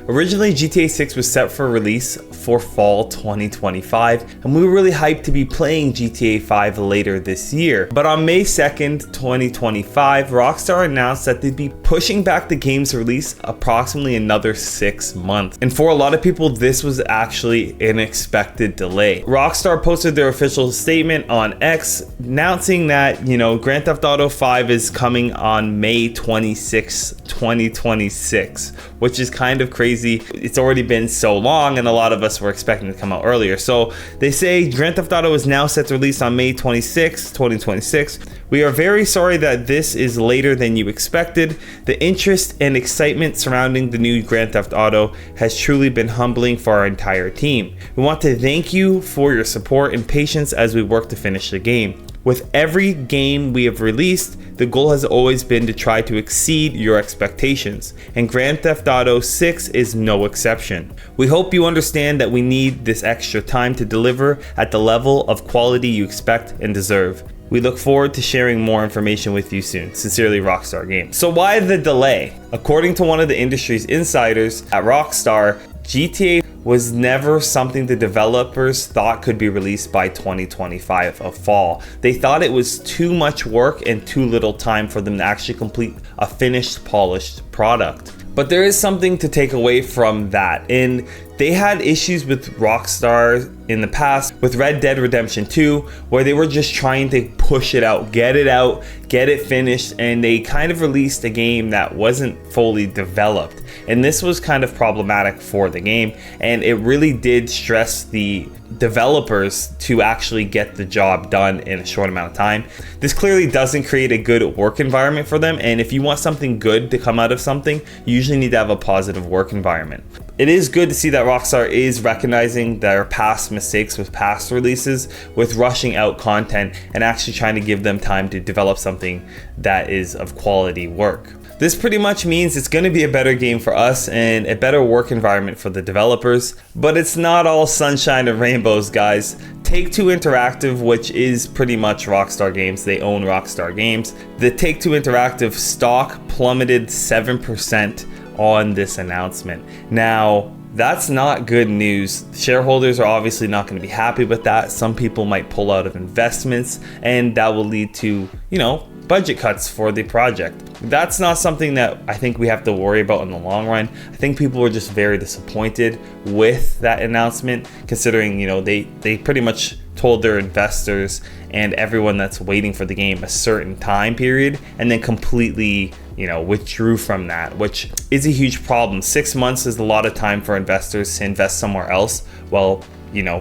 Originally, GTA 6 was set for release for fall 2025, and we were really hyped to be playing GTA 5 later this year. But on May 2nd, 2025, Rockstar announced that they'd be pushing back the game's release approximately another 6 months. And for a lot of people, this was actually an expected delay. Rockstar posted their official statement on X announcing that, Grand Theft Auto 5 is coming on May 26, 2026, which is kind of crazy. It's already been so long, and a lot of us were expecting it to come out earlier. So they say Grand Theft Auto is now set to release on May 26, 2026. We are very sorry that this is later than you expected. The interest and excitement surrounding the new Grand Theft Auto has truly been humbling for our entire team. We want to thank you for your support and patience as we work to finish the game. With every game we have released, the goal has always been to try to exceed your expectations, and Grand Theft Auto 6 is no exception. We hope you understand that we need this extra time to deliver at the level of quality you expect and deserve. We look forward to sharing more information with you soon. Sincerely, Rockstar Games. So why the delay? According to one of the industry's insiders at Rockstar, GTA was never something the developers thought could be released by 2025 of fall. They thought it was too much work and too little time for them to actually complete a finished, polished product. But there is something to take away from that. And they had issues with Rockstar in the past with Red Dead Redemption 2, where they were just trying to push it out, get it finished, and they kind of released a game that wasn't fully developed. And this was kind of problematic for the game, and it really did stress the developers to actually get the job done in a short amount of time. This clearly doesn't create a good work environment for them, and if you want something good to come out of something, you usually need to have a positive work environment. It is good to see that Rockstar is recognizing their past mistakes with past releases, with rushing out content and actually trying to give them time to develop something that is of quality work. This pretty much means it's going to be a better game for us and a better work environment for the developers, but it's not all sunshine and rainbows, guys. Take-Two Interactive, which is pretty much Rockstar Games, they own Rockstar Games. The Take-Two Interactive stock plummeted 7% on this announcement. Now, that's not good news. Shareholders are obviously not going to be happy with that. Some people might pull out of investments, and that will lead to, budget cuts for the project. That's not something that I think we have to worry about in the long run. I think people were just very disappointed with that announcement, considering, they pretty much told their investors and everyone that's waiting for the game a certain time period, and then completely withdrew from that, which is a huge problem. 6 months is a lot of time for investors to invest somewhere else while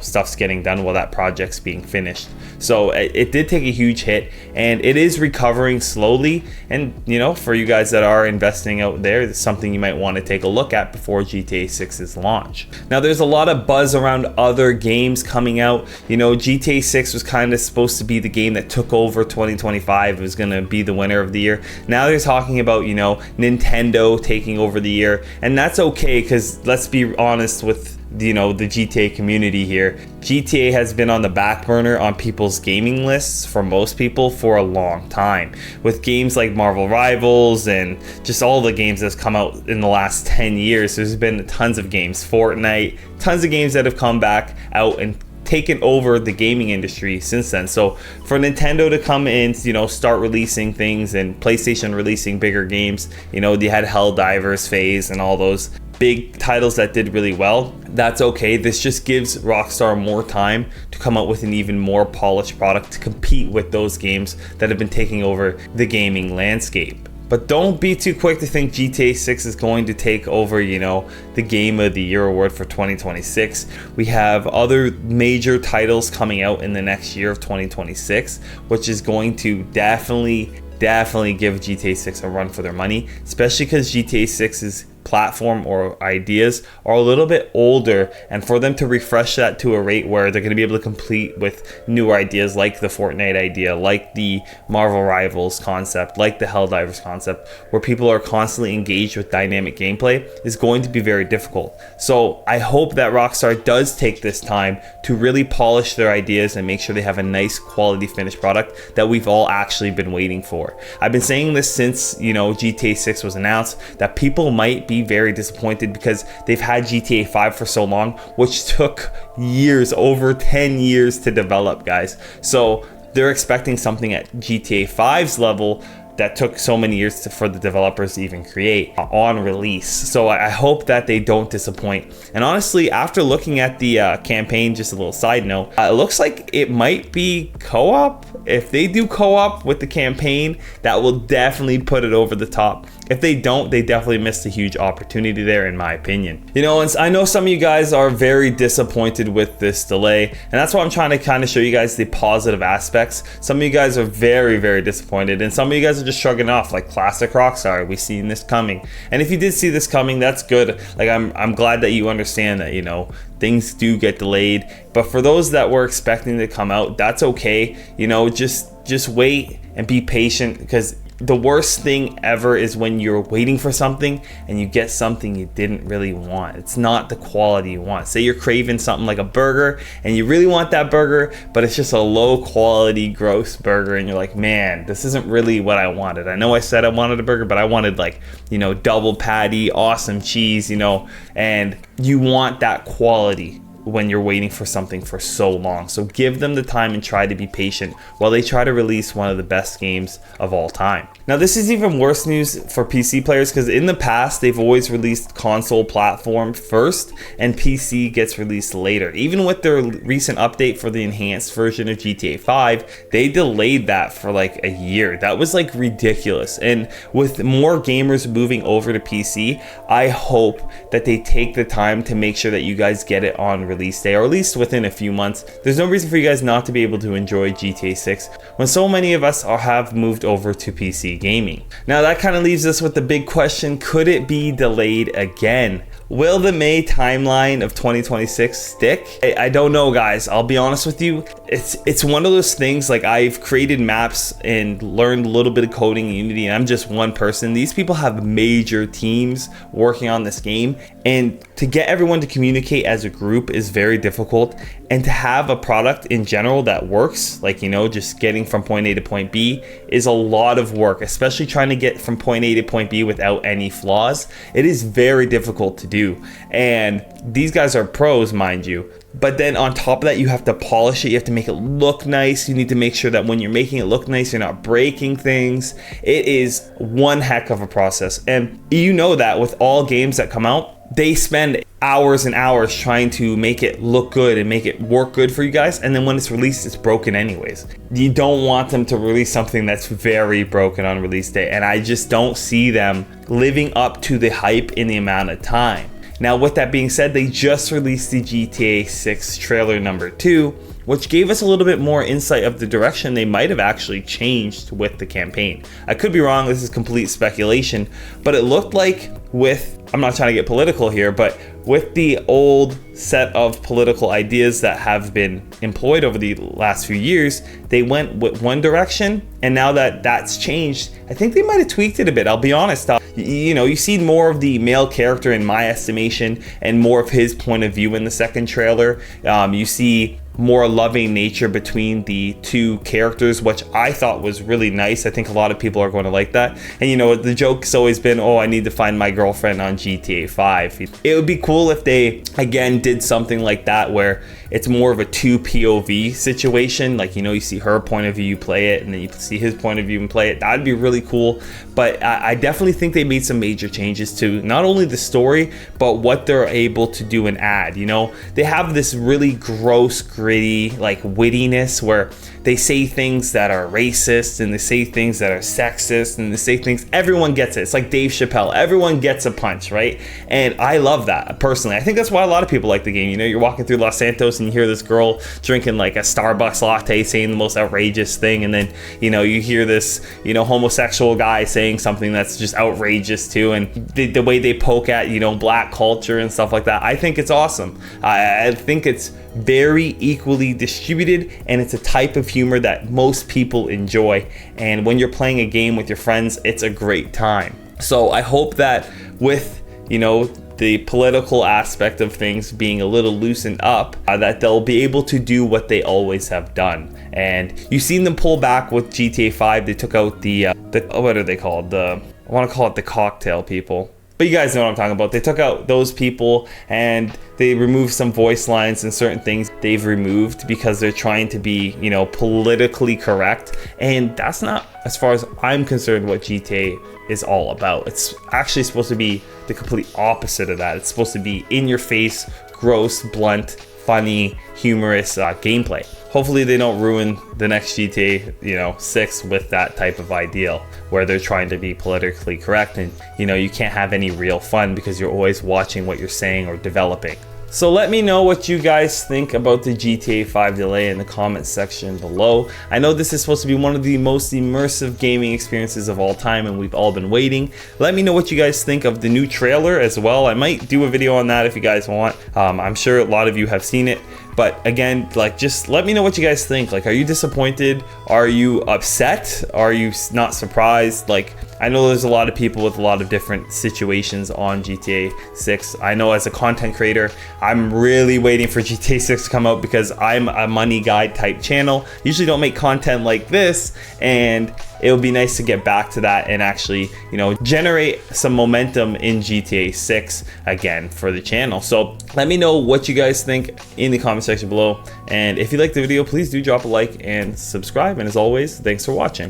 stuff's getting done, while that project's being finished. So it did take a huge hit, and it is recovering slowly. And for you guys that are investing out there, it's something you might want to take a look at before GTA 6's launch. Now, there's a lot of buzz around other games coming out. GTA 6 was kind of supposed to be the game that took over 2025. It was going to be the winner of the year. Now they're talking about Nintendo taking over the year, and that's okay, because let's be honest with the GTA community here. GTA has been on the back burner on people's gaming lists for most people for a long time, with games like Marvel Rivals and just all the games that's come out in the last 10 years. There's been tons of games, Fortnite, tons of games that have come back out and taken over the gaming industry since then. So for Nintendo to come in, start releasing things, and PlayStation releasing bigger games, they had Helldivers phase and all those big titles that did really well. That's okay. This just gives Rockstar more time to come out with an even more polished product to compete with those games that have been taking over the gaming landscape. But don't be too quick to think GTA 6 is going to take over, the Game of the Year award for 2026. We have other major titles coming out in the next year of 2026, which is going to definitely give GTA 6 a run for their money, especially because GTA 6's platform or ideas are a little bit older, and for them to refresh that to a rate where they're going to be able to compete with newer ideas like the Fortnite idea, like the Marvel Rivals concept, like the Helldivers concept, where people are constantly engaged with dynamic gameplay, is going to be very difficult. So I hope that Rockstar does take this time to really polish their ideas and make sure they have a nice quality finished product that we've all actually been waiting for. I've been saying this since GTA 6 was announced, that people might be very disappointed because they've had GTA 5 for so long, which took years, over 10 years to develop, guys. So they're expecting something at GTA 5's level that took so many years for the developers to even create on release. So I hope that they don't disappoint. And honestly, after looking at the campaign, just a little side note, it looks like it might be co-op. If they do co-op with the campaign, that will definitely put it over the top. If they don't, they definitely missed a huge opportunity there, in my opinion. You know, and I know some of you guys are very disappointed with this delay, and that's why I'm trying to kind of show you guys the positive aspects. Some of you guys are very, very disappointed, and some of you guys are just shrugging off, like classic Rockstar. We seen this coming, and if you did see this coming, that's good. Like I'm glad that you understand that, you know, things do get delayed. But for those that were expecting to come out, that's okay. You know, just wait and be patient, because the worst thing ever is when you're waiting for something and you get something you didn't really want. It's not the quality you want. Say you're craving something like a burger and you really want that burger, but it's just a low quality, gross burger, and you're like, man, this isn't really what I wanted. I know I said I wanted a burger, but I wanted, like, you know, double patty, awesome cheese, you know, and you want that quality when you're waiting for something for so long. So give them the time and try to be patient while they try to release one of the best games of all time. Now, this is even worse news for PC players, because in the past they've always released console platform first and PC gets released later. Even with their recent update for the enhanced version of GTA 5, they delayed that for like a year. That was like ridiculous. And with more gamers moving over to PC, I hope that they take the time to make sure that you guys get it on release day, or at least within a few months. There's no reason for you guys not to be able to enjoy GTA 6 when so many of us have moved over to PC gaming. Now that kind of leaves us with the big question: could it be delayed again? Will the May timeline of 2026 stick? I don't know, guys. I'll be honest with you. It's one of those things, like, I've created maps and learned a little bit of coding in Unity, and I'm just one person. These people have major teams working on this game, and to get everyone to communicate as a group is very difficult. And to have a product in general that works, like, you know, just getting from point A to point B, is a lot of work, especially trying to get from point A to point B without any flaws. It is very difficult to do. And these guys are pros, mind you. But then on top of that, you have to polish it. You have to make it look nice. You need to make sure that when you're making it look nice, you're not breaking things. It is one heck of a process. And you know that with all games that come out, they spend hours and hours trying to make it look good and make it work good for you guys, and then when it's released, it's broken anyways. You don't want them to release something that's very broken on release day, and I just don't see them living up to the hype in the amount of time. Now, with that being said, they just released the GTA 6 trailer number 2, which gave us a little bit more insight of the direction they might have actually changed with the campaign. I could be wrong, this is complete speculation, but it looked like with, I'm not trying to get political here, but with the old set of political ideas that have been employed over the last few years, they went with one direction, and now that that's changed, I think they might have tweaked it a bit. I'll be honest. You know, you see more of the male character in my estimation, and more of his point of view in the second trailer. You see more loving nature between the two characters, which I thought was really nice. I think a lot of people are going to like that. And you know, the joke's always been, oh, I need to find my girlfriend on GTA 5. It would be cool if they again did something like that, where it's more of a 2 POV situation. Like, you know, you see her point of view, you play it, and then you see his point of view and play it. That'd be really cool. But I definitely think they made some major changes to not only the story, but what they're able to do and add. You know, they have this really gross, gritty, like, wittiness where they say things that are racist, and they say things that are sexist, and they say things, everyone gets it. It's like Dave Chappelle, everyone gets a punch, right? And I love that personally. I think that's why a lot of people like the game. You know, you're walking through Los Santos and you hear this girl drinking like a Starbucks latte saying the most outrageous thing, and then, you know, you hear this, you know, homosexual guy saying something that's just outrageous too, and the way they poke at, you know, black culture and stuff like that. I think it's awesome. I think it's very equally distributed, and it's a type of humor that most people enjoy, and when you're playing a game with your friends, it's a great time. So I hope that with, you know, the political aspect of things being a little loosened up, that they'll be able to do what they always have done. And you've seen them pull back with GTA 5. They took out the what are they called? I want to call it the cocktail people. But you guys know what I'm talking about. They took out those people and they removed some voice lines and certain things they've removed because they're trying to be, you know, politically correct. And that's not, as far as I'm concerned, what GTA is all about. It's actually supposed to be the complete opposite of that. It's supposed to be in your face, gross, blunt, funny, humorous gameplay. Hopefully they don't ruin the next GTA, you know, 6 with that type of ideal where they're trying to be politically correct and, you know, you can't have any real fun because you're always watching what you're saying or developing. So let me know what you guys think about the GTA 5 delay in the comments section below. I know this is supposed to be one of the most immersive gaming experiences of all time and we've all been waiting. Let me know what you guys think of the new trailer as well. I might do a video on that if you guys want. I'm sure a lot of you have seen it. But again, like, just let me know what you guys think. Like, are you disappointed? Are you upset? Are you not surprised? Like, I know there's a lot of people with a lot of different situations on GTA 6. I know as a content creator, I'm really waiting for GTA 6 to come out because I'm a money guide type channel. Usually don't make content like this, and it would be nice to get back to that and actually, you know, generate some momentum in GTA 6 again for the channel. So let me know what you guys think in the comment section below. And if you liked the video, please do drop a like and subscribe. And as always, thanks for watching.